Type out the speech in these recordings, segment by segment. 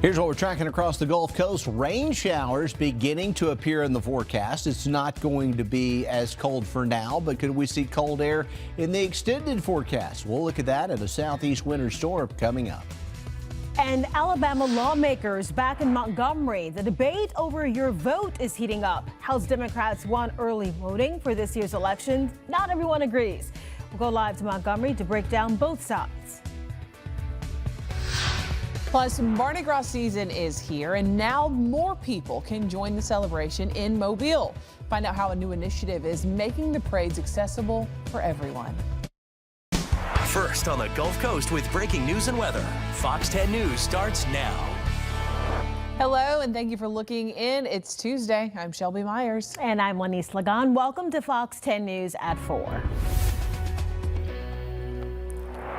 Here's what we're tracking across the Gulf Coast. Rain showers beginning to appear in the forecast. It's not going to be as cold for now, but could we see cold air in the extended forecast? We'll look at that at a southeast winter storm coming up. And Alabama lawmakers back in Montgomery. The debate over your vote is heating up. House Democrats want early voting for this year's election. Not everyone agrees. We'll go live to Montgomery to break down both sides. Plus, Mardi Gras season is here, and now more people can join the celebration in Mobile. Find out how a new initiative is making the parades accessible for everyone. First on the Gulf Coast with breaking news and weather. Fox 10 News starts now. Hello, and thank you for looking in. It's Tuesday. I'm Shelby Myers. And I'm Lenise Lagan. Welcome to Fox 10 News at 4.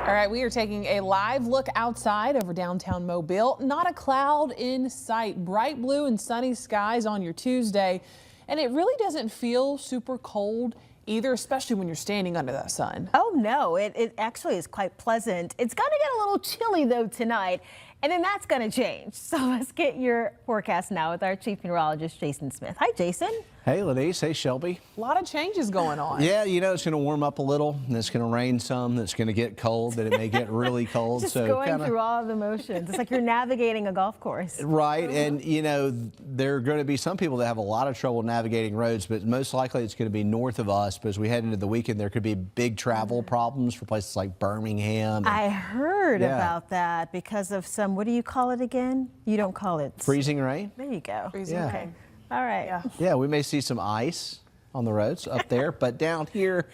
All right, we are taking a live look outside over downtown Mobile. Not a cloud in sight. Bright blue and sunny skies on your Tuesday. And it really doesn't feel super cold either, especially when you're standing under that sun. Oh, no, it actually is quite pleasant. It's going to get a little chilly, though, tonight. And then that's going to change. So let's get your forecast now with our chief meteorologist, Jason Smith. Hi, Jason. Hey, Lenise. Hey, Shelby. A lot of changes going on. Yeah, you know, it's going to warm up a little, and it's going to rain some. It's going to get cold, then it may get really cold. Just going through all of the motions. It's like you're navigating a golf course. Right, and you know, there are going to be some people that have a lot of trouble navigating roads, but most likely it's going to be north of us. But as we head into the weekend, there could be big travel problems for places like Birmingham. I heard about that because of some, what do you call it again? You don't call it freezing rain? There you go. Freezing rain. All right. Yeah, we may see some ice on the roads up there, but down here,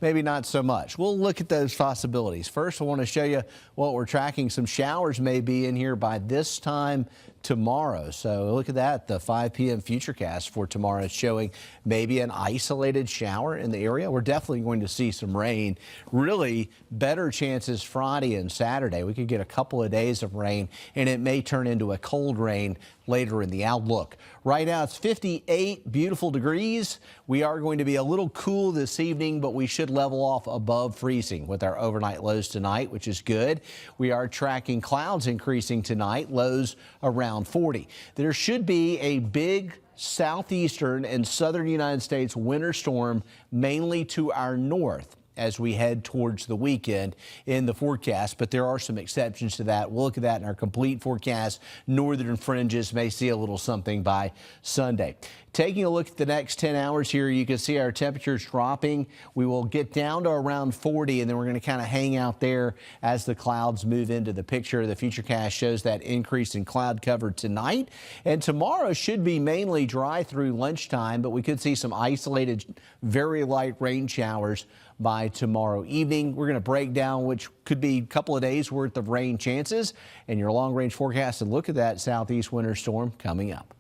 maybe not so much. We'll look at those possibilities. First, I want to show you what we're tracking. Some showers may be in here by this time tomorrow. So look at that. The 5 p.m. futurecast for tomorrow is showing maybe an isolated shower in the area. We're definitely going to see some rain. Really better chances Friday and Saturday. We could get a couple of days of rain, and it may turn into a cold rain later in the outlook. Right now it's 58 beautiful degrees. We are going to be a little cool this evening, but we should level off above freezing with our overnight lows tonight, which is good. We are tracking clouds increasing tonight, lows around 40. There should be a big southeastern and southern United States winter storm, mainly to our north, as we head towards the weekend in the forecast, but there are some exceptions to that. We'll look at that in our complete forecast. Northern fringes may see a little something by Sunday. Taking a look at the next 10 hours here, you can see our temperatures dropping. We will get down to around 40, and then we're going to kind of hang out there as the clouds move into the picture. The futurecast shows that increase in cloud cover tonight, and tomorrow should be mainly dry through lunchtime, but we could see some isolated, very light rain showers by tomorrow evening. We're going to break down which could be a couple of days worth of rain chances and your long range forecast, and look at that southeast winter storm coming up.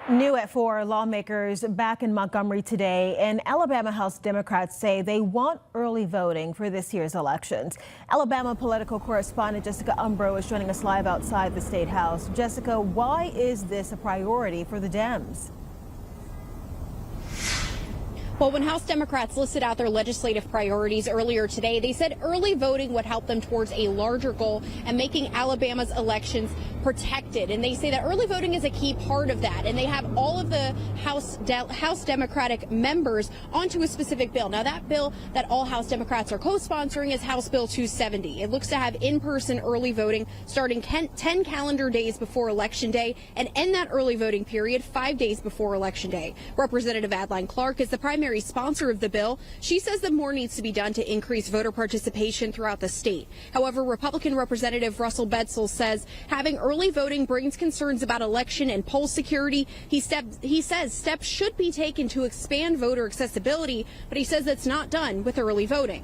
New at 4, lawmakers back in Montgomery today, and Alabama House Democrats say they want early voting for this year's elections. Alabama political correspondent Jessica Umbro is joining us live outside the State House. Jessica, why is this a priority for the Dems? Well, when House Democrats listed out their legislative priorities earlier today, they said early voting would help them towards a larger goal and making Alabama's elections protected. And they say that early voting is a key part of that. And they have all of the House Democratic members onto a specific bill. Now, that bill that all House Democrats are co-sponsoring is House Bill 270. It looks to have in-person early voting starting 10 calendar days before Election Day and end that early voting period 5 days before Election Day. Representative Adeline Clark is the primary sponsor of the bill. She says that more needs to be done to increase voter participation throughout the state. However, Republican Representative Russell Bedsel says having early voting brings concerns about election and poll security. He says steps should be taken to expand voter accessibility, but he says that's not done with early voting.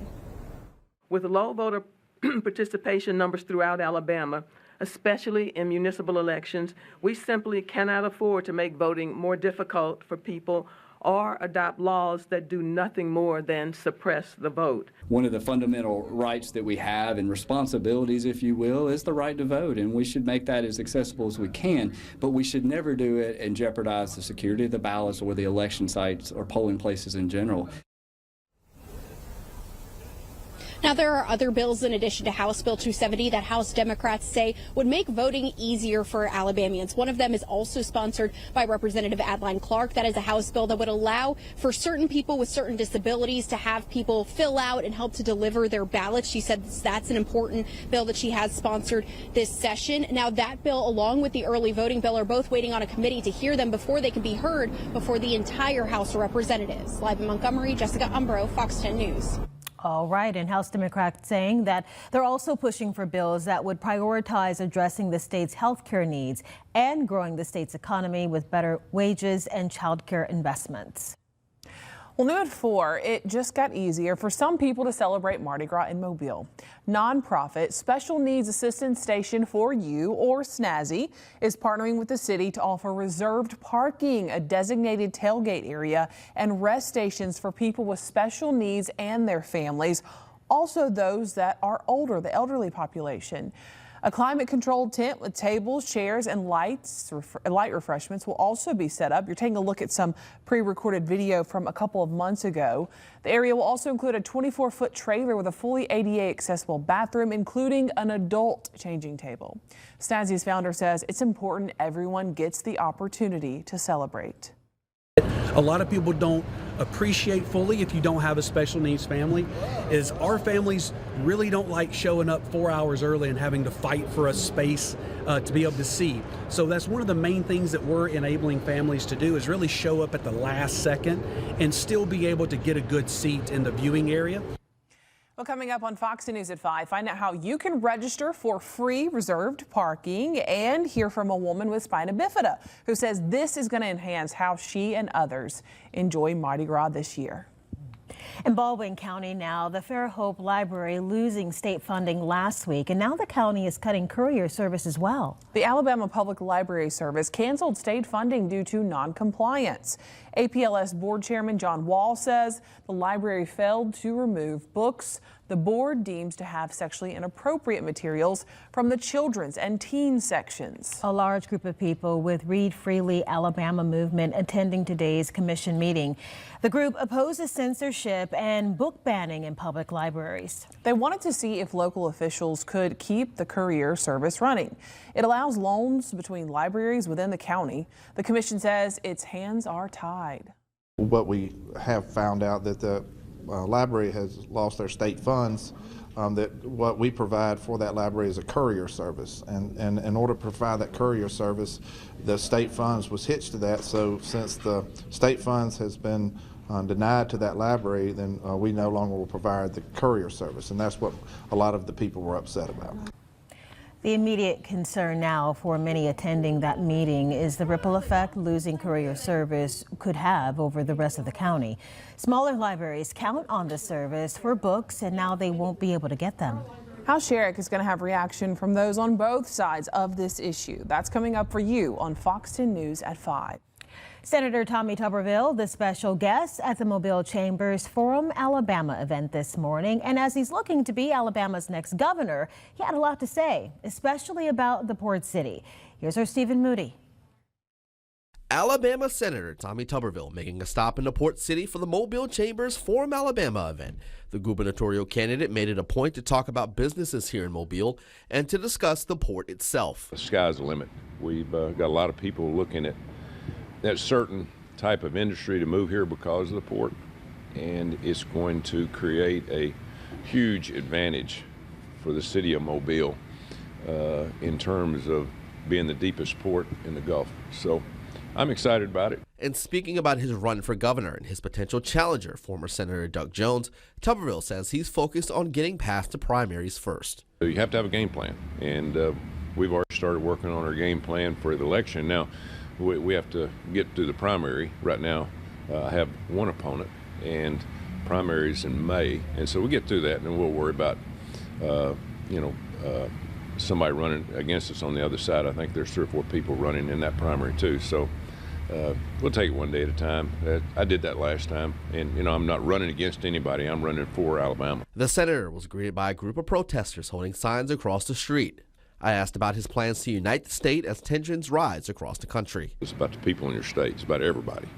With low voter participation numbers throughout Alabama, especially in municipal elections, we simply cannot afford to make voting more difficult for people or adopt laws that do nothing more than suppress the vote. One of the fundamental rights that we have and responsibilities, if you will, is the right to vote, and we should make that as accessible as we can, but we should never do it and jeopardize the security of the ballots or the election sites or polling places in general. Now, there are other bills in addition to House Bill 270 that House Democrats say would make voting easier for Alabamians. One of them is also sponsored by Representative Adeline Clark. That is a House bill that would allow for certain people with certain disabilities to have people fill out and help to deliver their ballots. She said that's an important bill that she has sponsored this session. Now, that bill, along with the early voting bill, are both waiting on a committee to hear them before they can be heard before the entire House of Representatives. Live in Montgomery, Jessica Umbro, Fox 10 News. All right, and House Democrats saying that they're also pushing for bills that would prioritize addressing the state's health care needs and growing the state's economy with better wages and child care investments. Well, new at 4, it just got easier for some people to celebrate Mardi Gras in Mobile. Nonprofit Special Needs Assistance Station for You, or SNAZY, is partnering with the city to offer reserved parking, a designated tailgate area, and rest stations for people with special needs and their families, also those that are older, the elderly population. A climate-controlled tent with tables, chairs, and light refreshments will also be set up. You're taking a look at some pre-recorded video from a couple of months ago. The area will also include a 24-foot trailer with a fully ADA-accessible bathroom, including an adult changing table. SNAZY's founder says it's important everyone gets the opportunity to celebrate. A lot of people don't appreciate fully, if you don't have a special needs family, is our families really don't like showing up 4 hours early and having to fight for a space to be able to see. So that's one of the main things that we're enabling families to do, is really show up at the last second and still be able to get a good seat in the viewing area. Well, coming up on Fox News at 5, find out how you can register for free reserved parking and hear from a woman with spina bifida who says this is going to enhance how she and others enjoy Mardi Gras this year. In Baldwin County now, the Fairhope Library losing state funding last week, and now the county is cutting courier service as well. The Alabama Public Library Service canceled state funding due to non-compliance. APLS Board Chairman John Wall says the library failed to remove books the board deems to have sexually inappropriate materials from the children's and teen sections. A large group of people with Read Freely Alabama movement attending today's commission meeting. The group opposes censorship and book banning in public libraries. They wanted to see if local officials could keep the courier service running. It allows loans between libraries within the county. The commission says its hands are tied. What we have found out that the library has lost their state funds, that what we provide for that library is a courier service, and in order to provide that courier service, the state funds was hitched to that. So since the state funds has been denied to that library, then we no longer will provide the courier service, and that's what a lot of the people were upset about. The immediate concern now for many attending that meeting is the ripple effect losing courier service could have over the rest of the county. Smaller libraries count on the service for books, and now they won't be able to get them. House Sherrick is going to have reaction from those on both sides of this issue. That's coming up for you on Fox 10 News at 5. Senator Tommy Tuberville, the special guest at the Mobile Chamber's Forum Alabama event this morning. And as he's looking to be Alabama's next governor, he had a lot to say, especially about the port city. Here's our Stephen Moody. Alabama Senator Tommy Tuberville making a stop in the port city for the Mobile Chamber's Forum Alabama event. The gubernatorial candidate made it a point to talk about businesses here in Mobile and to discuss the port itself. The sky's the limit. We've got a lot of people looking at that certain type of industry to move here because of the port, and it's going to create a huge advantage for the city of Mobile in terms of being the deepest port in the Gulf. So I'm excited about it. And speaking about his run for governor and his potential challenger, former Senator Doug Jones, Tuberville says he's focused on getting past the primaries first. You have to have a game plan, and we've already started working on our game plan for the election. Now, we have to get to the primary. Right now, I have one opponent, and primaries in May, and so we get through that, and then we'll worry about, somebody running against us on the other side. I think there's 3 or 4 people running in that primary too. So we'll take it one day at a time. I did that last time, and I'm not running against anybody. I'm running for Alabama. The senator was greeted by a group of protesters holding signs across the street. I asked about his plans to unite the state as tensions rise across the country. It's about the people in your state. It's about everybody.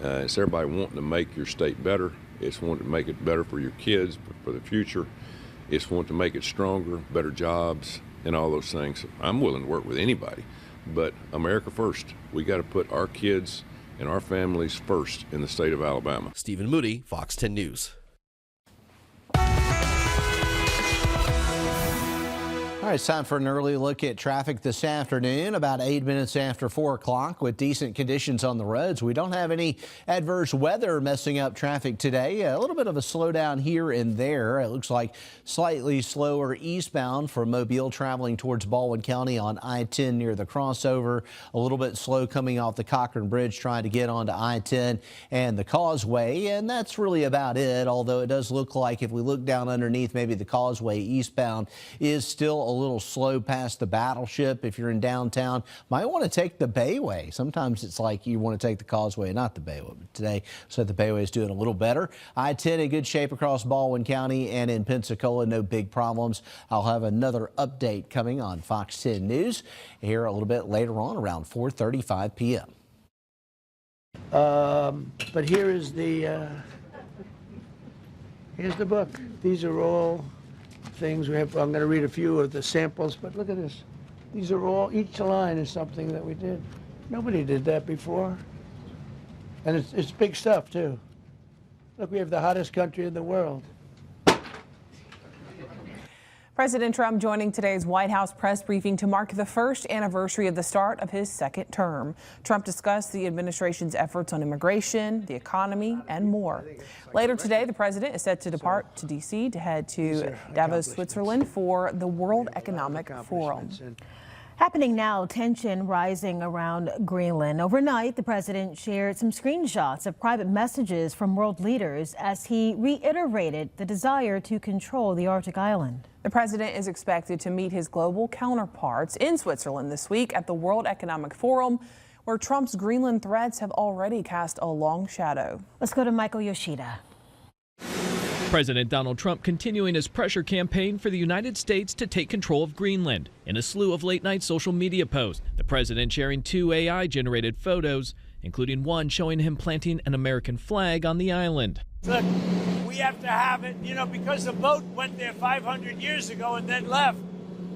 It's everybody wanting to make your state better. It's wanting to make it better for your kids, for the future. It's wanting to make it stronger, better jobs, and all those things. I'm willing to work with anybody, but America first. We got to put our kids and our families first in the state of Alabama. Stephen Moody, Fox 10 News. All right, it's time for an early look at traffic this afternoon, about 8 minutes after 4 o'clock with decent conditions on the roads. We don't have any adverse weather messing up traffic today. A little bit of a slowdown here and there. It looks like slightly slower eastbound for Mobile traveling towards Baldwin County on I-10 near the crossover. A little bit slow coming off the Cochran Bridge trying to get onto I-10 and the Causeway. And that's really about it, although it does look like if we look down underneath, maybe the Causeway eastbound is still a little slow past the Battleship. If you're in downtown, might want to take the Bayway. Sometimes it's like you want to take the Causeway, not the Bayway. But today, so the Bayway is doing a little better. I-10 in good shape across Baldwin County and in Pensacola, no big problems. I'll have another update coming on Fox 10 News here a little bit later on around 4:35 p.m. But here is here's the book. These are all things we have. I'm going to read a few of the samples, but look at this. These are all, each line is something that we did. Nobody did that before. And it's big stuff, too. Look, we have the hottest country in the world. President Trump joining today's White House press briefing to mark the first anniversary of the start of his second term. Trump discussed the administration's efforts on immigration, the economy, and more. Later today, the president is set to depart to D.C. to head to Davos, Switzerland for the World Economic Forum. Happening now, tension rising around Greenland. Overnight, the president shared some screenshots of private messages from world leaders as he reiterated the desire to control the Arctic island. The president is expected to meet his global counterparts in Switzerland this week at the World Economic Forum, where Trump's Greenland threats have already cast a long shadow. Let's go to Michael Yoshida. President Donald Trump continuing his pressure campaign for the United States to take control of Greenland. In a slew of late-night social media posts, the president sharing 2 AI-generated photos, including one showing him planting an American flag on the island. Look, we have to have it, because the boat went there 500 years ago and then left.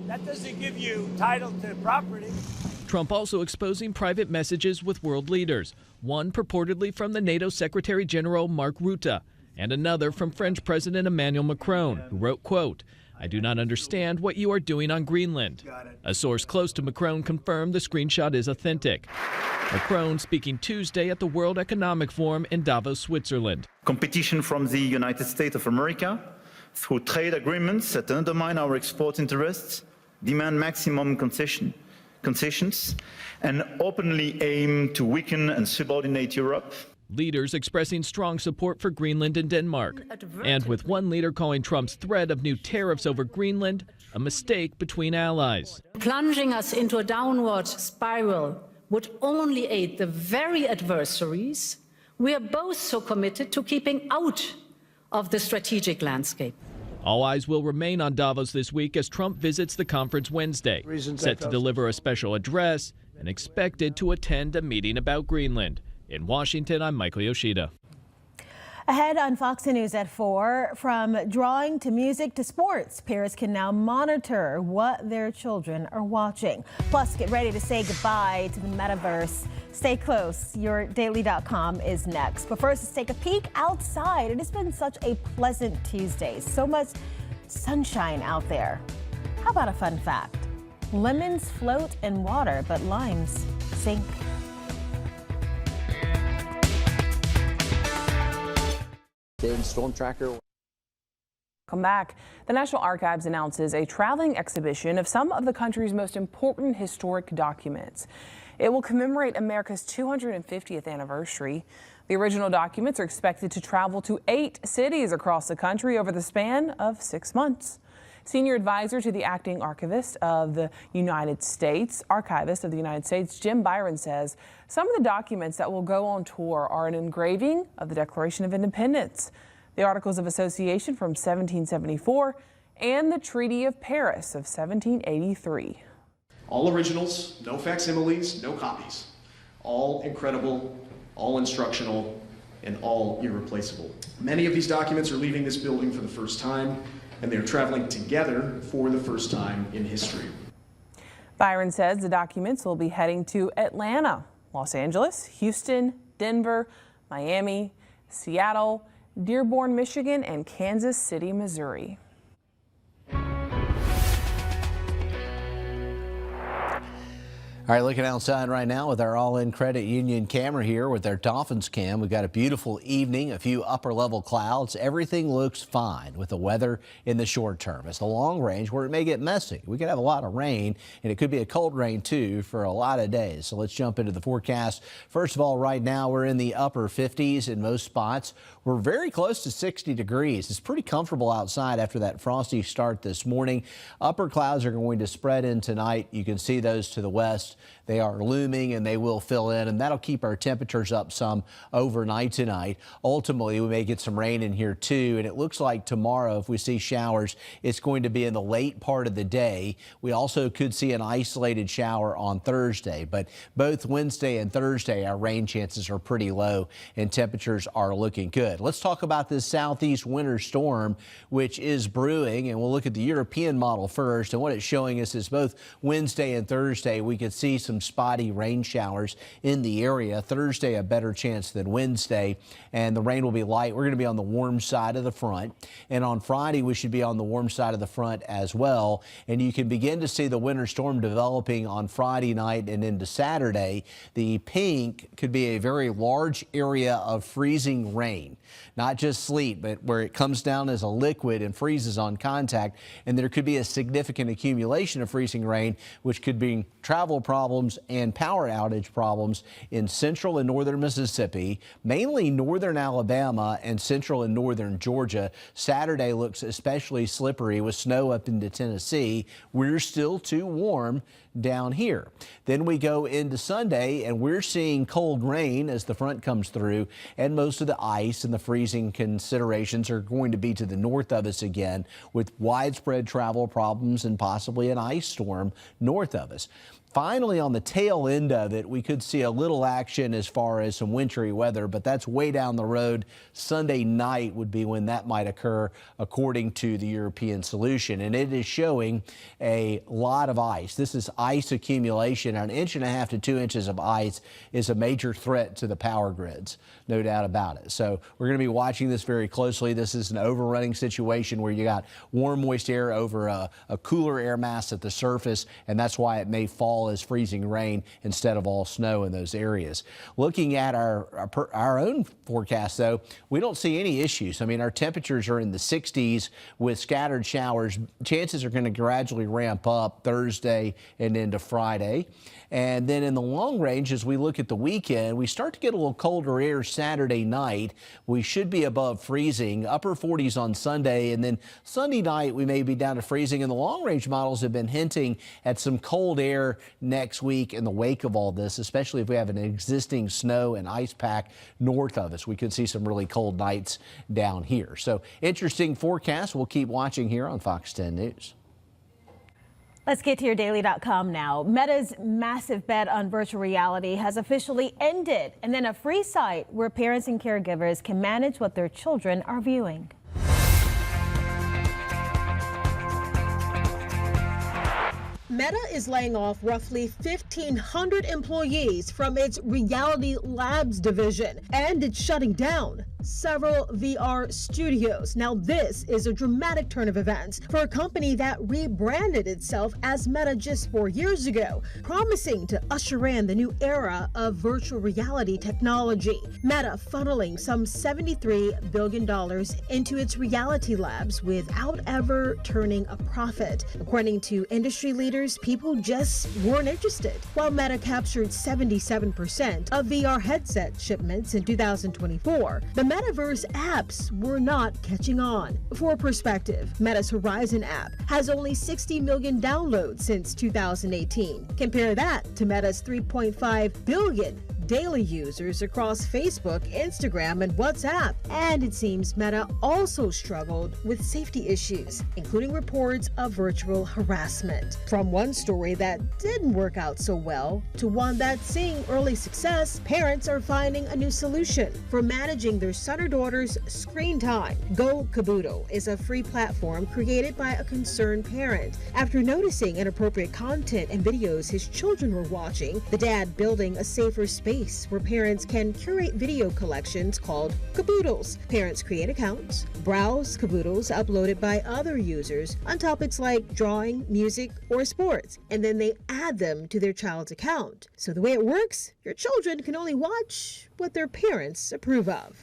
That doesn't give you title to property. Trump also exposing private messages with world leaders, one purportedly from the NATO Secretary General Mark Rutte, and another from French President Emmanuel Macron, who wrote, quote, "I do not understand what you are doing on Greenland." A source close to Macron confirmed the screenshot is authentic. Macron speaking Tuesday at the World Economic Forum in Davos, Switzerland. Competition from the United States of America through trade agreements that undermine our export interests, demand maximum concessions, and openly aim to weaken and subordinate Europe. Leaders expressing strong support for Greenland and Denmark, and with one leader calling Trump's threat of new tariffs over Greenland a mistake between allies. Plunging us into a downward spiral would only aid the very adversaries we are both so committed to keeping out of the strategic landscape. All eyes will remain on Davos this week as Trump visits the conference Wednesday, set to deliver a special address and expected to attend a meeting about Greenland. In Washington, I'm Michael Yoshida. Ahead on Fox News at 4, from drawing to music to sports, parents can now monitor what their children are watching. Plus, get ready to say goodbye to the metaverse. Stay close. YourDaily.com is next. But first, let's take a peek outside. It has been such a pleasant Tuesday. So much sunshine out there. How about a fun fact? Lemons float in water, but limes sink. Storm Tracker. Come back. The National Archives announces a traveling exhibition of some of the country's most important historic documents. It will commemorate America's 250th anniversary. The original documents are expected to travel to 8 cities across the country over the span of 6 months. Senior advisor to the acting archivist of the United States, Jim Byron says some of the documents that will go on tour are an engraving of the Declaration of Independence, the Articles of Association from 1774, and the Treaty of Paris of 1783. All originals, no facsimiles, no copies. All incredible, all instructional, and all irreplaceable. Many of these documents are leaving this building for the first time. and they're traveling together for the first time in history. Byron says the documents will be heading to Atlanta, Los Angeles, Houston, Denver, Miami, Seattle, Dearborn, Michigan, and Kansas City, Missouri. All right, looking outside right now with our All-In Credit Union camera here with our Dolphins cam. We've got a beautiful evening, a few upper-level clouds. Everything looks fine with the weather in the short term. It's the long range where it may get messy. We could have a lot of rain, and it could be a cold rain, too, for a lot of days. So let's jump into the forecast. First of all, right now we're in the upper 50s in most spots. We're very close to 60 degrees. It's pretty comfortable outside after that frosty start this morning. Upper clouds are going to spread in tonight. You can see those to the west. They are looming and they will fill in, and that'll keep our temperatures up some overnight tonight. Ultimately, we may get some rain in here too, and it looks like tomorrow, if we see showers, it's going to be in the late part of the day. We also could see an isolated shower on Thursday, but both Wednesday and Thursday, our rain chances are pretty low and temperatures are looking good. Let's talk about this southeast winter storm, which is brewing, and we'll look at the European model first. And what it's showing us is both Wednesday and Thursday, we could see some spotty rain showers in the area. Thursday, a better chance than Wednesday, and the rain will be light. We're going to be on the warm side of the front, and on Friday, we should be on the warm side of the front as well. And you can begin to see the winter storm developing on Friday night and into Saturday. The pink could be a very large area of freezing rain, not just sleet, but where it comes down as a liquid and freezes on contact. And there could be a significant accumulation of freezing rain, which could bring travel problems and power outage problems in central and northern Mississippi, mainly northern Alabama and central and northern Georgia. Saturday looks especially slippery with snow up into Tennessee. We're still too warm down here. Then we go into Sunday and we're seeing cold rain as the front comes through, and most of the ice and the freezing considerations are going to be to the north of us again, with widespread travel problems and possibly an ice storm north of us. Finally, on the tail end of it, we could see a little action as far as some wintry weather, but that's way down the road. Sunday night would be when that might occur, according to the European solution. And it is showing a lot of ice. This is ice accumulation. An 1.5 to 2 inches of ice is a major threat to the power grids, no doubt about it. So we're going to be watching this very closely. This is an overrunning situation where you got warm, moist air over a cooler air mass at the surface, and that's why it may fall as freezing rain instead of all snow in those areas. Looking at our own forecast, though, we don't see any issues. I mean, our temperatures are in the 60s with scattered showers. Chances are going to gradually ramp up Thursday and into Friday. And then in the long range, as we look at the weekend, we start to get a little colder air Saturday night. We should be above freezing, upper 40s on Sunday, and then Sunday night we may be down to freezing. And the long range models have been hinting at some cold air next week in the wake of all this, especially if we have an existing snow and ice pack north of us. We could see some really cold nights down here. So interesting forecast. We'll keep watching here on Fox 10 News. Let's get to your daily.com now. Meta's massive bet on virtual reality has officially ended, and then a free site where parents and caregivers can manage what their children are viewing. Meta is laying off roughly 1,500 employees from its Reality Labs division, and it's shutting down several VR studios. Now, this is a dramatic turn of events for a company that rebranded itself as Meta just 4 years ago, promising to usher in the new era of virtual reality technology. Meta funneling some $73 billion into its Reality Labs without ever turning a profit. According to industry leaders, people just weren't interested. While Meta captured 77% of VR headset shipments in 2024, the Metaverse apps were not catching on. For perspective, Meta's Horizon app has only 60 million downloads since 2018. Compare that to Meta's 3.5 billion daily users across Facebook, Instagram, and WhatsApp. And it seems Meta also struggled with safety issues, including reports of virtual harassment. From one story that didn't work out so well to one that's seeing early success, parents are finding a new solution for managing their son or daughter's screen time. Go Kabuto is a free platform created by a concerned parent. After noticing inappropriate content and videos his children were watching, the dad building a safer space where parents can curate video collections called Kaboodles. Parents create accounts, browse Kaboodles uploaded by other users on topics like drawing, music, or sports, and then they add them to their child's account. So the way it works, your children can only watch what their parents approve of.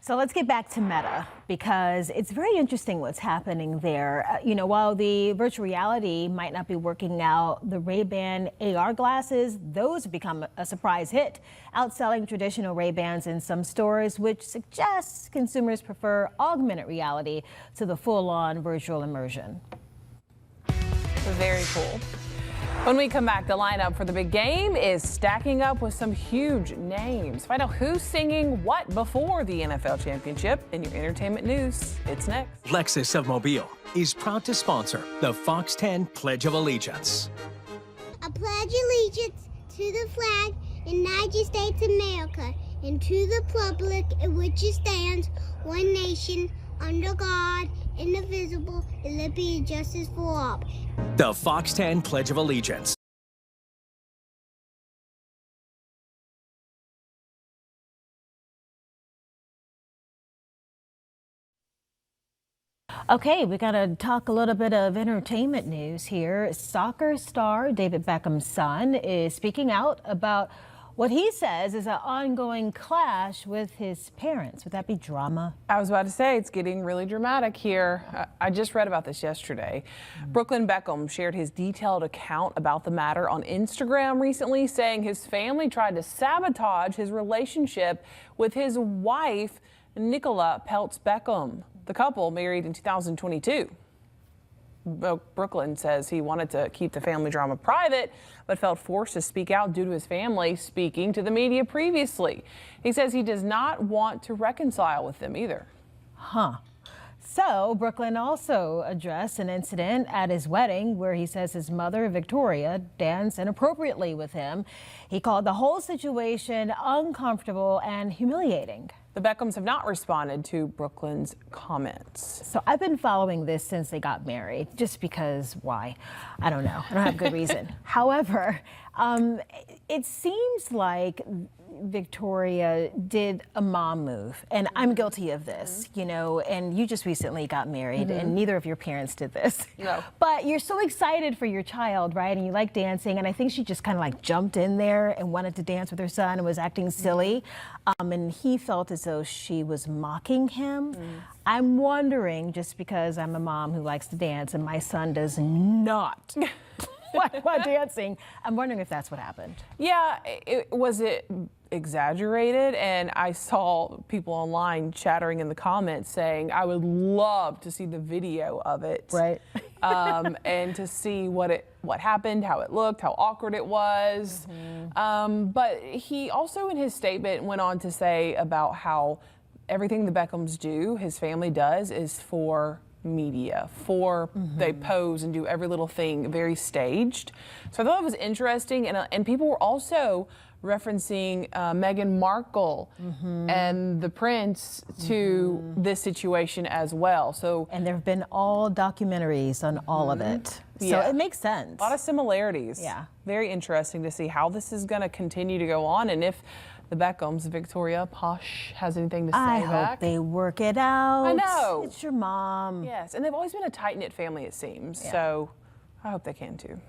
So let's get back to Meta, because it's very interesting what's happening there. While the virtual reality might not be working out, the Ray-Ban AR glasses, those have become a surprise hit, outselling traditional Ray-Bans in some stores, which suggests consumers prefer augmented reality to the full-on virtual immersion. Very cool. When we come back, the lineup for the big game is stacking up with some huge names. Find out who's singing what before the NFL championship in your entertainment news. It's next. Lexus of Mobile is proud to sponsor the Fox 10 Pledge of Allegiance. I pledge allegiance to the flag of the United States of America and to the republic in which it stands, one nation, under God, indivisible, with liberty and justice for all. The Fox 10 Pledge of Allegiance. Okay, we got to talk a little bit of entertainment news here. Soccer star David Beckham's son is speaking out about what he says is an ongoing clash with his parents. Would that be drama? I was about to say, it's getting really dramatic here. I just read about this yesterday. Brooklyn Beckham shared his detailed account about the matter on Instagram recently, saying his family tried to sabotage his relationship with his wife, Nicola Peltz Beckham. The couple married in 2022. Brooklyn says he wanted to keep the family drama private, but felt forced to speak out due to his family speaking to the media previously. He says he does not want to reconcile with them either. So Brooklyn also addressed an incident at his wedding where he says his mother, Victoria, danced inappropriately with him. He called the whole situation uncomfortable and humiliating. The Beckhams have not responded to Brooklyn's comments. So I've been following this since they got married, just because why? I don't know. I don't have good reason. However, it seems like Victoria did a mom move, and I'm guilty of this, and you just recently got married and neither of your parents did this. No. But you're so excited for your child, right? And you like dancing, and I think she just kind of like jumped in there and wanted to dance with her son and was acting silly. And he felt as though she was mocking him. I'm wondering, just because I'm a mom who likes to dance and my son does not while dancing, I'm wondering if that's what happened. Yeah, was it exaggerated? And I saw people online chattering in the comments saying, I would love to see the video of it. Right. And to see what happened, how it looked, how awkward it was. But he also in his statement went on to say about how everything the Beckhams do, his family does, is for media, they pose and do every little thing very staged. So I thought it was interesting, and people were also referencing Meghan Markle and the prince to this situation as well. And there have been all documentaries on all of it. So it makes sense. A lot of similarities. Yeah. Very interesting to see how this is going to continue to go on, and if the Beckhams, Victoria, Posh, has anything to say I back. hope they work it out. I know. It's your mom. Yes, and they've always been a tight-knit family, it seems. Yeah. So I hope they can too.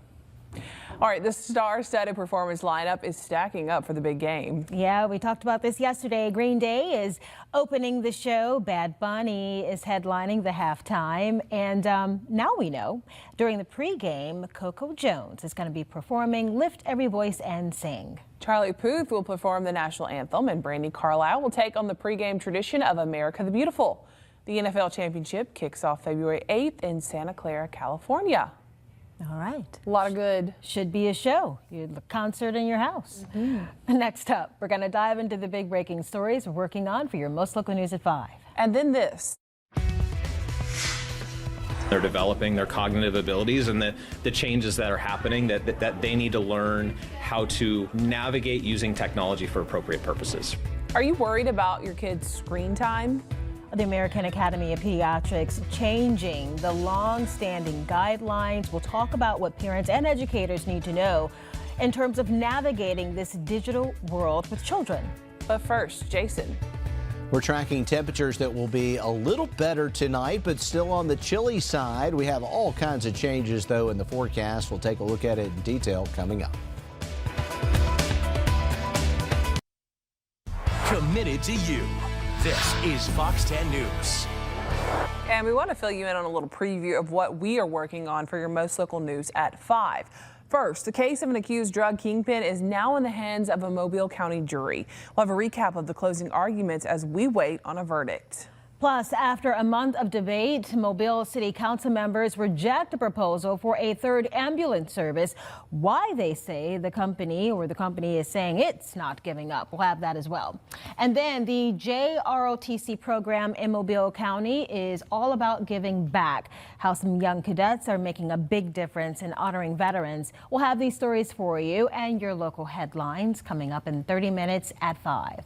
All right, the star-studded performance lineup is stacking up for the big game. Yeah, we talked about this yesterday. Green Day is opening the show. Bad Bunny is headlining the halftime. And now we know, during the pregame, Coco Jones is going to be performing Lift Every Voice and Sing. Charlie Puth will perform the national anthem, and Brandi Carlile will take on the pregame tradition of America the Beautiful. The NFL championship kicks off February 8th in Santa Clara, California. All right. A lot of good. Should be a show. A concert in your house. Next up, we're going to dive into the big breaking stories we're working on for your Most Local News at 5. And then this. They're developing their cognitive abilities and the changes that are happening that they need to learn how to navigate using technology for appropriate purposes. Are you worried about your kids' screen time? The American Academy of Pediatrics changing the long-standing guidelines. We'll talk about what parents and educators need to know in terms of navigating this digital world with children. But first, Jason. We're tracking temperatures that will be a little better tonight, but still on the chilly side. We have all kinds of changes, though, in the forecast. We'll take a look at it in detail coming up. Committed to you. This is Fox 10 News. And we want to fill you in on a little preview of what we are working on for your Most Local News at 5. First, the case of an accused drug kingpin is now in the hands of a Mobile County jury. We'll have a recap of the closing arguments as we wait on a verdict. Plus, after a month of debate, Mobile City Council members reject a proposal for a third ambulance service. Why, they say the company is saying it's not giving up. We'll have that as well. And then the JROTC program in Mobile County is all about giving back. How some young cadets are making a big difference in honoring veterans. We'll have these stories for you and your local headlines coming up in 30 minutes at 5.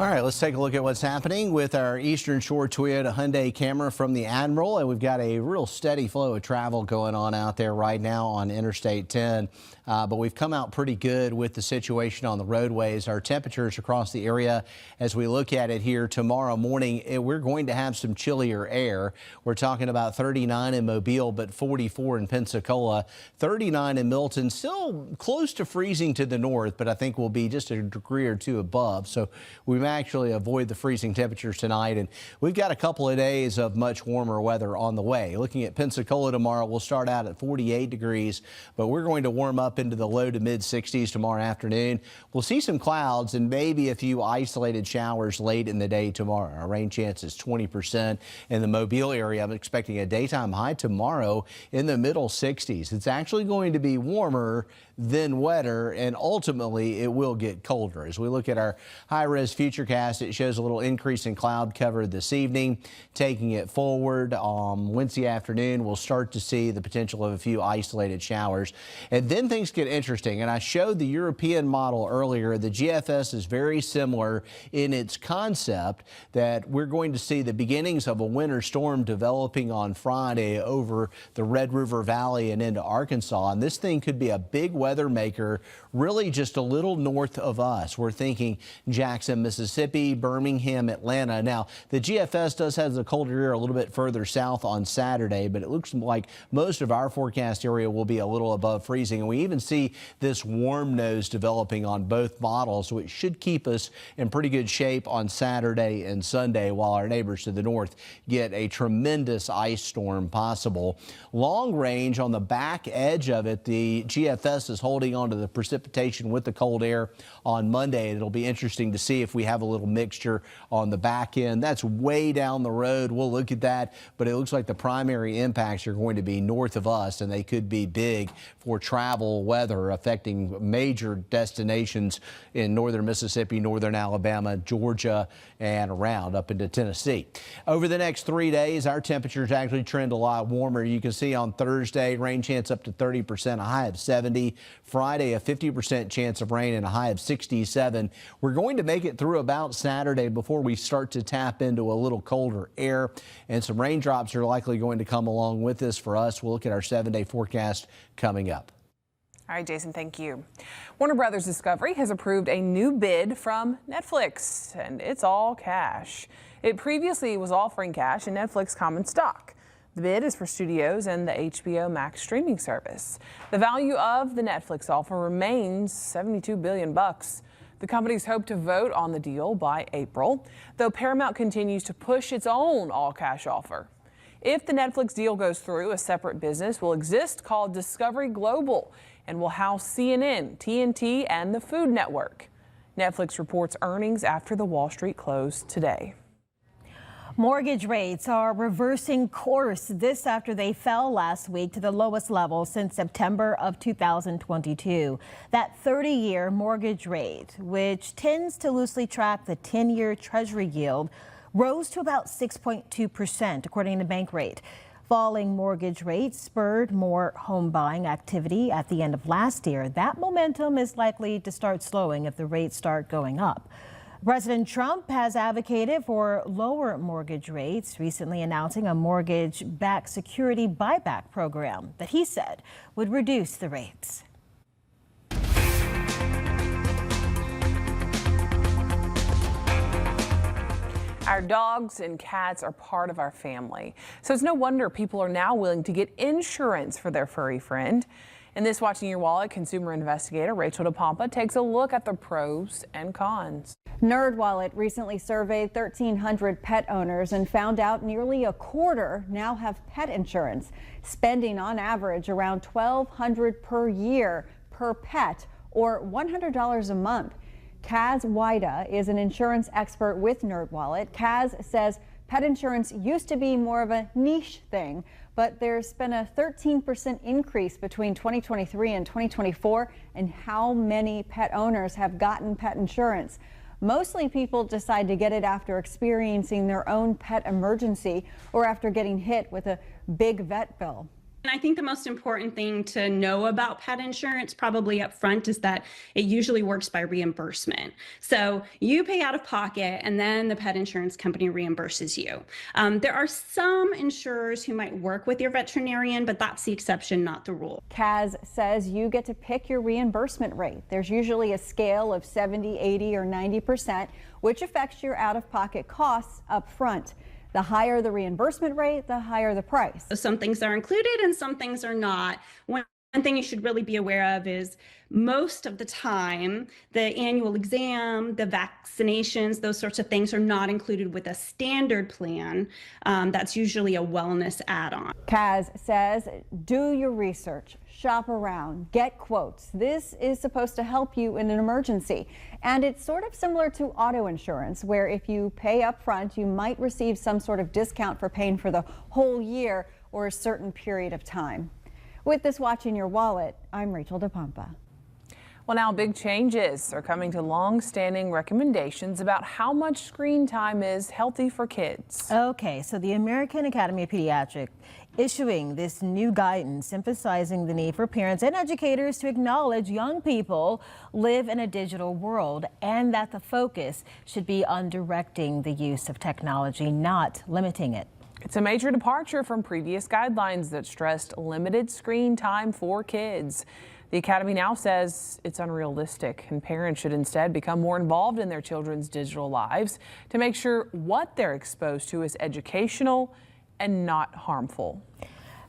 All right, let's take a look at what's happening with our Eastern Shore Toyota Hyundai camera from the Admiral. And we've got a real steady flow of travel going on out there right now on Interstate 10. But we've come out pretty good with the situation on the roadways. Our temperatures across the area, as we look at it here tomorrow morning, we're going to have some chillier air. We're talking about 39 in Mobile, but 44 in Pensacola, 39 in Milton, still close to freezing to the north, but I think we'll be just a degree or two above. So we may actually avoid the freezing temperatures tonight. And we've got a couple of days of much warmer weather on the way. Looking at Pensacola tomorrow, we'll start out at 48 degrees, but we're going to warm up into the low to mid 60s tomorrow afternoon. We'll see some clouds and maybe a few isolated showers late in the day tomorrow. Our rain chance is 20% in the Mobile area. I'm expecting a daytime high tomorrow in the middle 60s. It's actually going to be warmer then wetter, and ultimately it will get colder. As we look at our high-res futurecast, it shows a little increase in cloud cover this evening. Taking it forward, Wednesday afternoon, we'll start to see the potential of a few isolated showers. And then things get interesting, and I showed the European model earlier. The GFS is very similar in its concept, that we're going to see the beginnings of a winter storm developing on Friday over the Red River Valley and into Arkansas. And this thing could be a big weather maker, really just a little north of us. We're thinking Jackson, Mississippi, Birmingham, Atlanta. Now, the GFS does have the colder air a little bit further south on Saturday, but it looks like most of our forecast area will be a little above freezing. And we even see this warm nose developing on both models, so it should keep us in pretty good shape on Saturday and Sunday, while our neighbors to the north get a tremendous ice storm possible. Long range on the back edge of it, the GFS is holding on to the precipitation with the cold air on Monday. It'll be interesting to see if we have a little mixture on the back end. That's way down the road. We'll look at that, but it looks like the primary impacts are going to be north of us, and they could be big for travel weather, affecting major destinations in northern Mississippi, northern Alabama, Georgia, and around up into Tennessee. Over the next 3 days, our temperatures actually trend a lot warmer. You can see on Thursday, rain chance up to 30%, a high of 70. Friday, a 50% chance of rain and a high of 67. We're going to make it through about Saturday before we start to tap into a little colder air, and some raindrops are likely going to come along with this for us. We'll look at our 7-day forecast coming up. All right, Jason, thank you. Warner Brothers Discovery has approved a new bid from Netflix, and it's all cash. It previously was offering cash in Netflix common stock. The bid is for studios and the HBO Max streaming service. The value of the Netflix offer remains $72 billion. The companies hope to vote on the deal by April, though Paramount continues to push its own all-cash offer. If the Netflix deal goes through, a separate business will exist called Discovery Global and will house CNN, TNT, and the Food Network. Netflix reports earnings after the Wall Street close today. Mortgage rates are reversing course. This after they fell last week to the lowest level since September of 2022. That 30-year mortgage rate, which tends to loosely track the 10-year Treasury yield, rose to about 6.2%, according to Bankrate. Falling mortgage rates spurred more home buying activity at the end of last year. That momentum is likely to start slowing if the rates start going up. President Trump has advocated for lower mortgage rates, recently announcing a mortgage-backed security buyback program that he said would reduce the rates. Our dogs and cats are part of our family, so it's no wonder people are now willing to get insurance for their furry friend. In this Watching Your Wallet, consumer investigator Rachel DePompa takes a look at the pros and cons. NerdWallet recently surveyed 1,300 pet owners and found out nearly a quarter now have pet insurance, spending on average around $1,200 per year per pet, or $100 a month. Kaz Wida is an insurance expert with NerdWallet. Kaz says pet insurance used to be more of a niche thing, but there's been a 13% increase between 2023 and 2024 in how many pet owners have gotten pet insurance. Mostly people decide to get it after experiencing their own pet emergency or after getting hit with a big vet bill. And I think the most important thing to know about pet insurance probably up front is that it usually works by reimbursement. So you pay out of pocket and then the pet insurance company reimburses you. There are some insurers who might work with your veterinarian, but that's the exception, not the rule. Kaz says you get to pick your reimbursement rate. There's usually a scale of 70, 80, or 90%, which affects your out-of-pocket costs up front. The higher the reimbursement rate, the higher the price. So some things are included and some things are not. One thing you should really be aware of is most of the time, the annual exam, the vaccinations, those sorts of things are not included with a standard plan. That's usually a wellness add-on. Kaz says, do your research, shop around, get quotes. This is supposed to help you in an emergency. And it's sort of similar to auto insurance, where if you pay up front, you might receive some sort of discount for paying for the whole year or a certain period of time. With this Watching Your Wallet, I'm Rachel DePompa. Well, now big changes are coming to long-standing recommendations about how much screen time is healthy for kids. Okay, so the American Academy of Pediatrics issuing this new guidance emphasizing the need for parents and educators to acknowledge young people live in a digital world and that the focus should be on directing the use of technology, not limiting it. It's a major departure from previous guidelines that stressed limited screen time for kids. The Academy now says it's unrealistic and parents should instead become more involved in their children's digital lives to make sure what they're exposed to is educational and not harmful.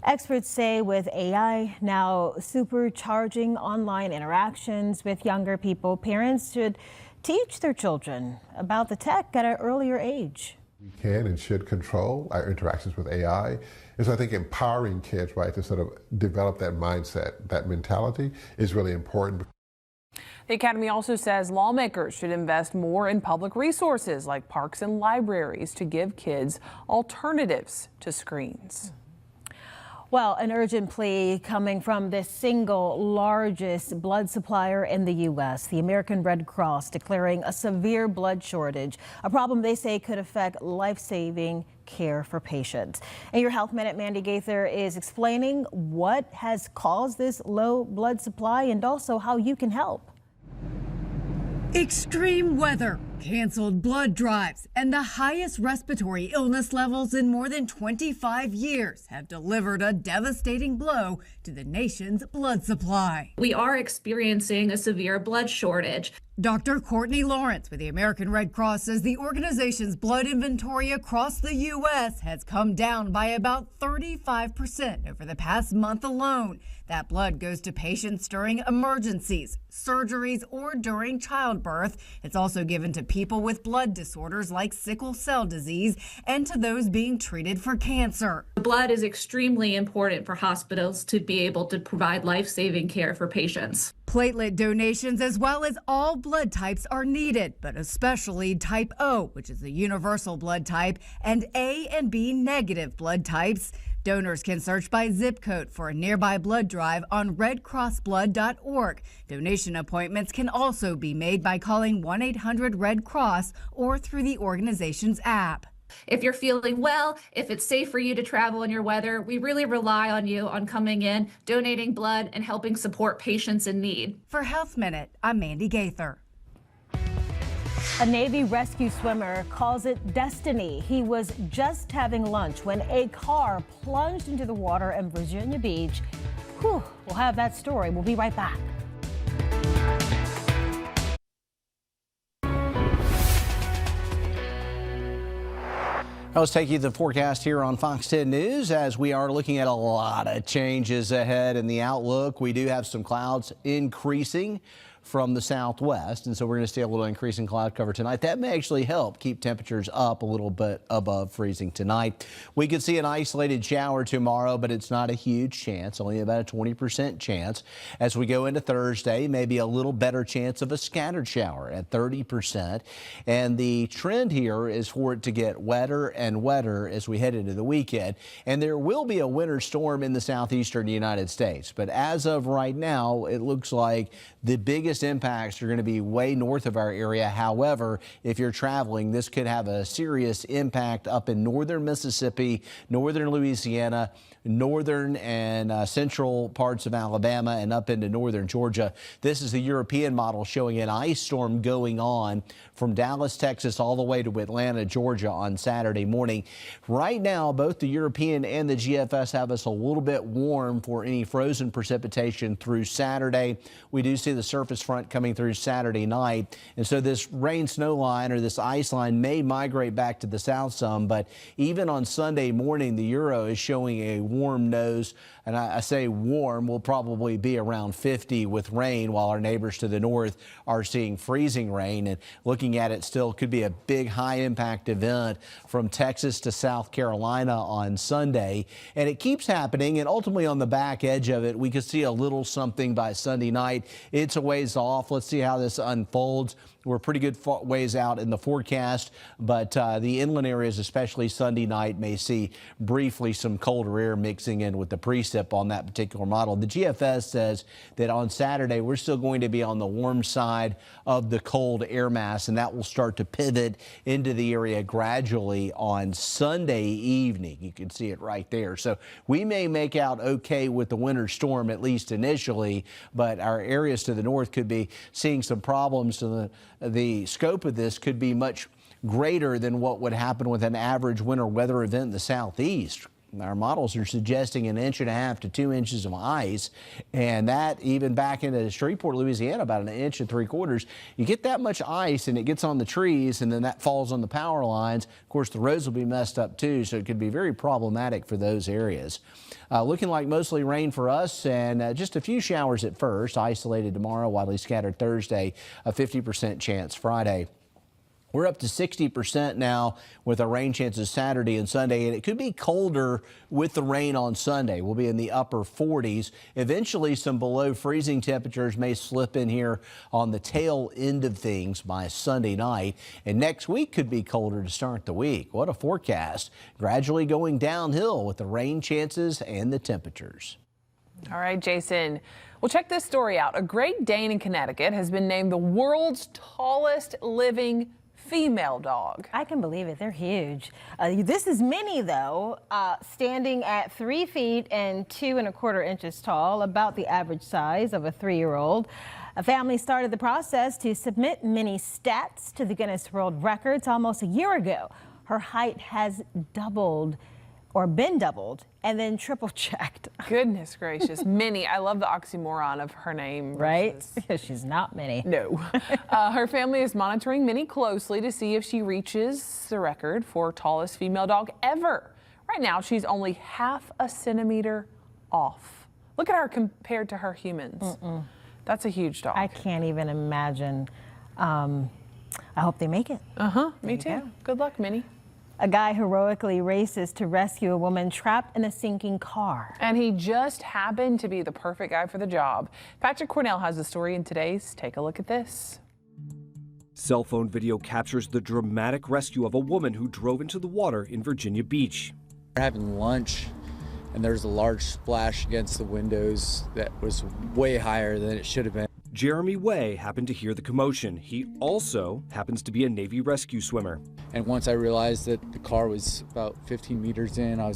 Experts say with AI now supercharging online interactions with younger people, parents should teach their children about the tech at an earlier age. We can and should control our interactions with AI. And so I think empowering kids, right, to sort of develop that mindset, that mentality is really important. The Academy also says lawmakers should invest more in public resources like parks and libraries to give kids alternatives to screens. Well, an urgent plea coming from the single largest blood supplier in the U.S., the American Red Cross, declaring a severe blood shortage, a problem they say could affect life-saving care for patients. And your Health Minute, Mandy Gaither, is explaining what has caused this low blood supply and also how you can help. Extreme weather, canceled blood drives, and the highest respiratory illness levels in more than 25 years have delivered a devastating blow to the nation's blood supply. We are experiencing a severe blood shortage. Dr. Courtney Lawrence with the American Red Cross says the organization's blood inventory across the U.S. has come down by about 35% over the past month alone. That blood goes to patients during emergencies, surgeries, or during childbirth. It's also given to people with blood disorders like sickle cell disease and to those being treated for cancer. Blood is extremely important for hospitals to be able to provide life-saving care for patients. Platelet donations as well as all blood types are needed, but especially type O, which is the universal blood type, and A and B negative blood types. Donors can search by zip code for a nearby blood drive on redcrossblood.org. Donation appointments can also be made by calling 1-800-RED-CROSS or through the organization's app. If you're feeling well, if it's safe for you to travel in your weather, we really rely on you on coming in, donating blood, and helping support patients in need. For Health Minute, I'm Mandy Gaither. A Navy rescue swimmer calls it destiny. He was just having lunch when a car plunged into the water in Virginia Beach. Whew, we'll have that story. We'll be right back. Let's take you to the forecast here on Fox 10 News as we are looking at a lot of changes ahead in the outlook. We do have some clouds increasing from the southwest, and so we're going to see a little increase in cloud cover tonight. That may actually help keep temperatures up a little bit above freezing tonight. We could see an isolated shower tomorrow, but it's not a huge chance, only about a 20% chance. As we go into Thursday, maybe a little better chance of a scattered shower at 30%. And the trend here is for it to get wetter and wetter as we head into the weekend. And there will be a winter storm in the southeastern United States. But as of right now, it looks like the biggest impacts are going to be way north of our area. However, if you're traveling, this could have a serious impact up in northern Mississippi, northern Louisiana, northern and central parts of Alabama, and up into northern Georgia. This is the European model showing an ice storm going on from Dallas, Texas, all the way to Atlanta, Georgia on Saturday morning. Right now, both the European and the GFS have us a little bit warm for any frozen precipitation through Saturday. We do see the surface front coming through Saturday night, and so this rain snow line or this ice line may migrate back to the south some, but even on Sunday morning, the Euro is showing a warm nose, and I say warm, will probably be around 50 with rain, while our neighbors to the north are seeing freezing rain. And looking at it, still could be a big high impact event from Texas to South Carolina on Sunday, and it keeps happening. And ultimately on the back edge of it, we could see a little something by Sunday night. It's a ways off. Let's see how this unfolds. We're pretty good ways out in the forecast, but the inland areas, especially Sunday night, may see briefly some colder air mixing in with the precip on that particular model. The GFS says that on Saturday, we're still going to be on the warm side of the cold air mass, and that will start to pivot into the area gradually on Sunday evening. You can see it right there. So we may make out okay with the winter storm, at least initially, but our areas to the north could be seeing some problems. To the scope of this could be much greater than what would happen with an average winter weather event in the southeast. Our models are suggesting 1.5 to 2 inches of ice, and that even back into Shreveport, Louisiana, about 1.75 inches. You get that much ice and it gets on the trees, and then that falls on the power lines. Of course, the roads will be messed up too, so it could be very problematic for those areas. Looking like mostly rain for us, and just a few showers at first. Isolated tomorrow, widely scattered Thursday, a 50% chance Friday. We're up to 60% now with our rain chances Saturday and Sunday, and it could be colder with the rain on Sunday. We'll be in the upper 40s. Eventually, some below freezing temperatures may slip in here on the tail end of things by Sunday night, and next week could be colder to start the week. What a forecast. Gradually going downhill with the rain chances and the temperatures. All right, Jason. Well, check this story out. A Great Dane in Connecticut has been named the world's tallest living female dog. I can believe it. They're huge. This is Minnie, though, standing at 3 feet and 2 1/4 inches tall, about the average size of a 3-year-old. A family started the process to submit Minnie's stats to the Guinness World Records almost a year ago. Her height has doubled, or been doubled, and then triple checked. Goodness gracious. Minnie. I love the oxymoron of her name. Right? Because she's not Minnie. No. Her family is monitoring Minnie closely to see if she reaches the record for tallest female dog ever. Right now, she's only 1/2 centimeter off. Look at her compared to her humans. That's a huge dog. I can't even imagine. I hope they make it. Me too. Good luck, Minnie. A guy heroically races to rescue a woman trapped in a sinking car. And he just happened to be the perfect guy for the job. Patrick Cornell has the story in today's Take a Look at This. Cell phone video captures the dramatic rescue of a woman who drove into the water in Virginia Beach. We're having lunch, and there's a large splash against the windows that was way higher than it should have been. Jeremy Way happened to hear the commotion. He also happens to be a Navy rescue swimmer. And once I realized that the car was about 15 meters in, I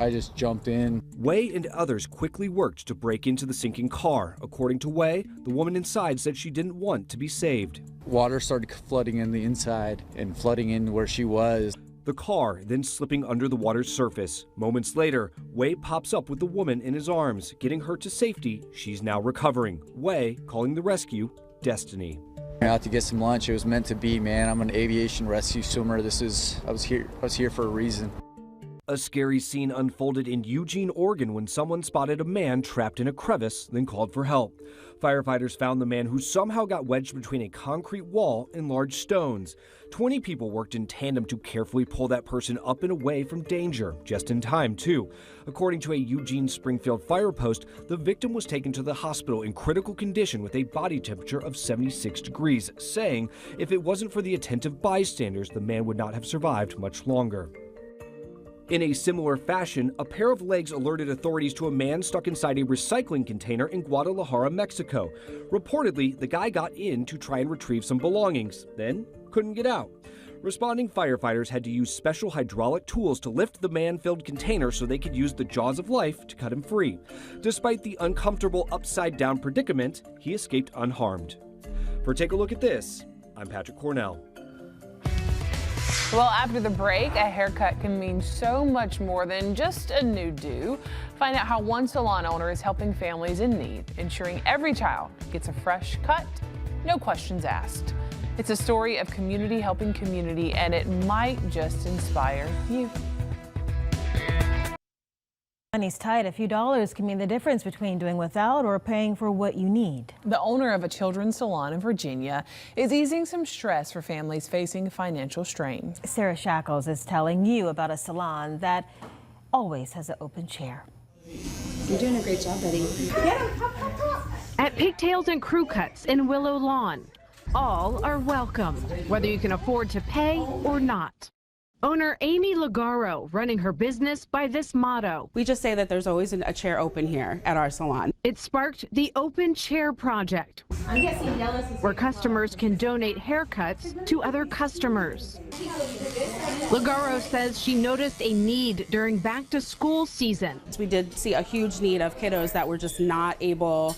just jumped in. Way and others quickly worked to break into the sinking car. According to Way, the woman inside said she didn't want to be saved. Water started flooding in the inside and flooding in where she was. The car then slipping under the water's surface. Moments later, Way pops up with the woman in his arms. Getting her to safety, she's now recovering. Way calling the rescue destiny. Out to get some lunch. It was meant to be, man. I'm an aviation rescue swimmer. I was here for a reason. A scary scene unfolded in Eugene, Oregon when someone spotted a man trapped in a crevice, then called for help. Firefighters found the man who somehow got wedged between a concrete wall and large stones. 20 people worked in tandem to carefully pull that person up and away from danger, just in time, too. According to a Eugene Springfield fire post, the victim was taken to the hospital in critical condition with a body temperature of 76 degrees, saying if it wasn't for the attentive bystanders, the man would not have survived much longer. In a similar fashion, a pair of legs alerted authorities to a man stuck inside a recycling container in Guadalajara, Mexico. Reportedly, the guy got in to try and retrieve some belongings, then couldn't get out. Responding firefighters had to use special hydraulic tools to lift the man-filled container so they could use the jaws of life to cut him free. Despite the uncomfortable upside-down predicament, he escaped unharmed. For Take a Look at This, I'm Patrick Cornell. Well, after the break, a haircut can mean so much more than just a new do. Find out how one salon owner is helping families in need, ensuring every child gets a fresh cut, no questions asked. It's a story of community helping community, and it might just inspire you. Money's tight. A few dollars can mean the difference between doing without or paying for what you need. The owner of a children's salon in Virginia is easing some stress for families facing financial strain. Sarah Shackles is telling you about a salon that always has an open chair. You're doing a great job, Betty. At Pigtails and Crew Cuts in Willow Lawn, all are welcome, whether you can afford to pay or not. Owner Amy Ligaro running her business by this motto. We just say that there's always a chair open here at our salon. It sparked the Open Chair Project, where customers can donate haircuts to other customers. Ligaro says she noticed a need during back-to-school season. We did see a huge need of kiddos that were just not able,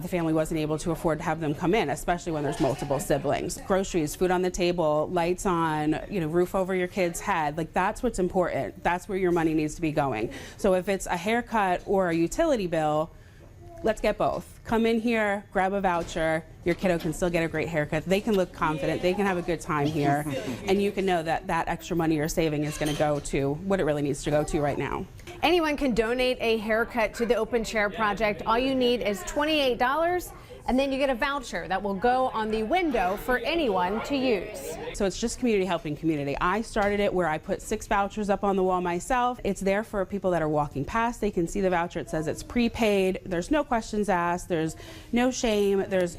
the family wasn't able to afford to have them come in, especially when there's multiple siblings. Groceries, food on the table, lights on, roof over your kid's head. Like, that's what's important. That's where your money needs to be going. So if it's a haircut or a utility bill, let's get both. Come in here, grab a voucher. Your kiddo can still get a great haircut. They can look confident. They can have a good time here. And you can know that that extra money you're saving is going to go to what it really needs to go to right now. Anyone can donate a haircut to the Open Chair Project. All you need is $28, and then you get a voucher that will go on the window for anyone to use. So it's just community helping community. I started it where I put 6 vouchers up on the wall myself. It's there for people that are walking past. They can see the voucher. It says it's prepaid. There's no questions asked. There's no shame. There's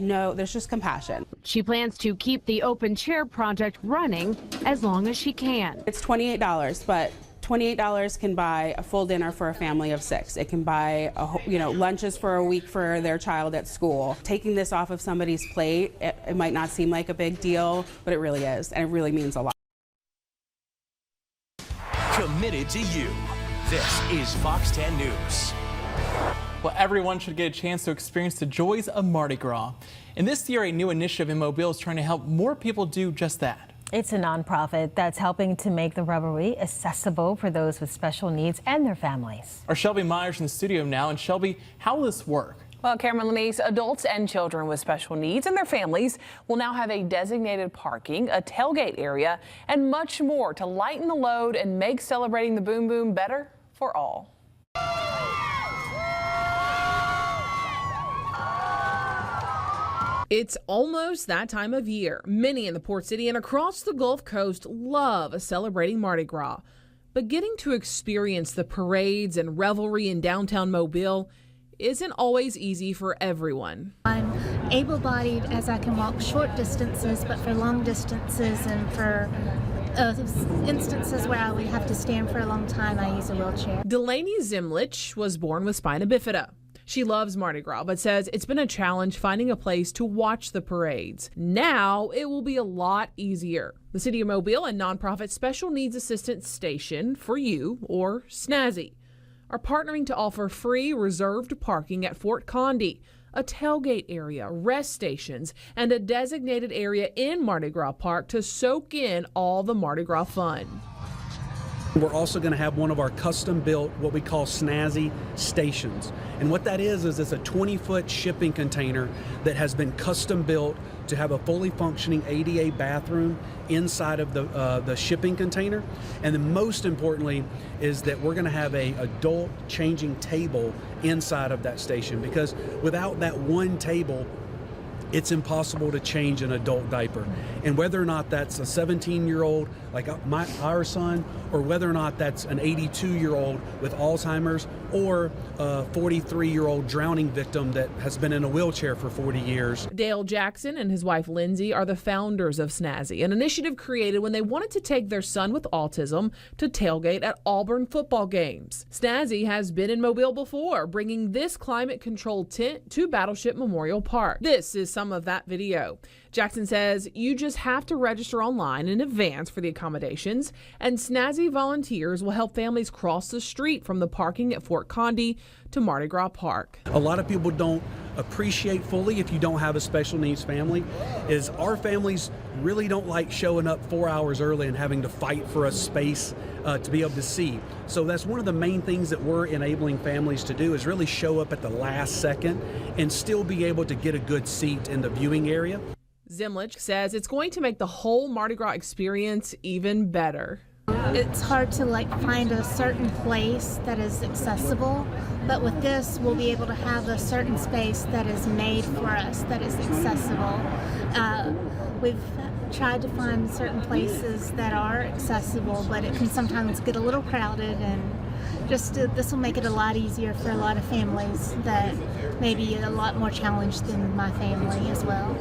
just compassion. She plans to keep the Open Chair Project running as long as she can. It's $28, but $28 can buy a full dinner for a family of 6. It can buy lunches for a week for their child at school. Taking this off of somebody's plate, it might not seem like a big deal, but it really is, and it really means a lot. Committed to you. This is Fox 10 News. Well, everyone should get a chance to experience the joys of Mardi Gras. And this year, a new initiative in Mobile is trying to help more people do just that. It's a nonprofit that's helping to make the rubbery accessible for those with special needs and their families. Our Shelby Myers in the studio now. And Shelby, how will this work? Well, Cameron Lanise, adults and children with special needs and their families will now have a designated parking, a tailgate area, and much more to lighten the load and make celebrating the Boom Boom better for all. It's almost that time of year. Many in the Port City and across the Gulf Coast love celebrating Mardi Gras. But getting to experience the parades and revelry in downtown Mobile isn't always easy for everyone. I'm able-bodied as I can walk short distances, but for long distances and for instances where I would have to stand for a long time, I use a wheelchair. Delaney Zimlich was born with spina bifida. She loves Mardi Gras, but says it's been a challenge finding a place to watch the parades. Now it will be a lot easier. The City of Mobile and nonprofit Special Needs Assistance Station for You, or SNAZY, are partnering to offer free reserved parking at Fort Condi, a tailgate area, rest stations, and a designated area in Mardi Gras Park to soak in all the Mardi Gras fun. We're also going to have one of our custom-built, what we call SNAZY stations. And what that is it's a 20-foot shipping container that has been custom-built to have a fully functioning ADA bathroom inside of the shipping container. And then most importantly is that we're going to have a adult changing table inside of that station, because without that one table, it's impossible to change an adult diaper. And whether or not that's a 17-year-old like our son, or whether or not that's an 82-year-old with Alzheimer's, or a 43-year-old drowning victim that has been in a wheelchair for 40 years. Dale Jackson and his wife Lindsay are the founders of SNAZY, an initiative created when they wanted to take their son with autism to tailgate at Auburn football games. SNAZY has been in Mobile before, bringing this climate-controlled tent to Battleship Memorial Park. This is some of that video. Jackson says you just have to register online in advance for the accommodations, and SNAZY volunteers will help families cross the street from the parking at Fort Condi to Mardi Gras Park. A lot of people don't appreciate fully, if you don't have a special needs family, is our families really don't like showing up 4 hours early and having to fight for a space to be able to see. So that's one of the main things that we're enabling families to do, is really show up at the last second and still be able to get a good seat in the viewing area. Zimlich says it's going to make the whole Mardi Gras experience even better. It's hard to find a certain place that is accessible, but with this we'll be able to have a certain space that is made for us, that is accessible. We've tried to find certain places that are accessible, but it can sometimes get a little crowded, and this will make it a lot easier for a lot of families that may be a lot more challenged than my family as well.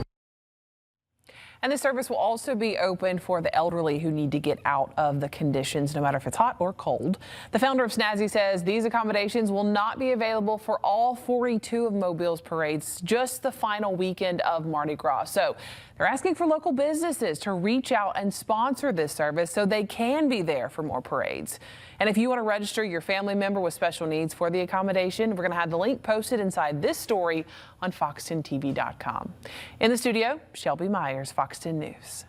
And the service will also be open for the elderly who need to get out of the conditions, no matter if it's hot or cold. The founder of SNAZY says these accommodations will not be available for all 42 of Mobile's parades, just the final weekend of Mardi Gras. So they're asking for local businesses to reach out and sponsor this service so they can be there for more parades. And if you want to register your family member with special needs for the accommodation, we're going to have the link posted inside this story on fox10tv.com. In the studio, Shelby Myers, Fox 10 News.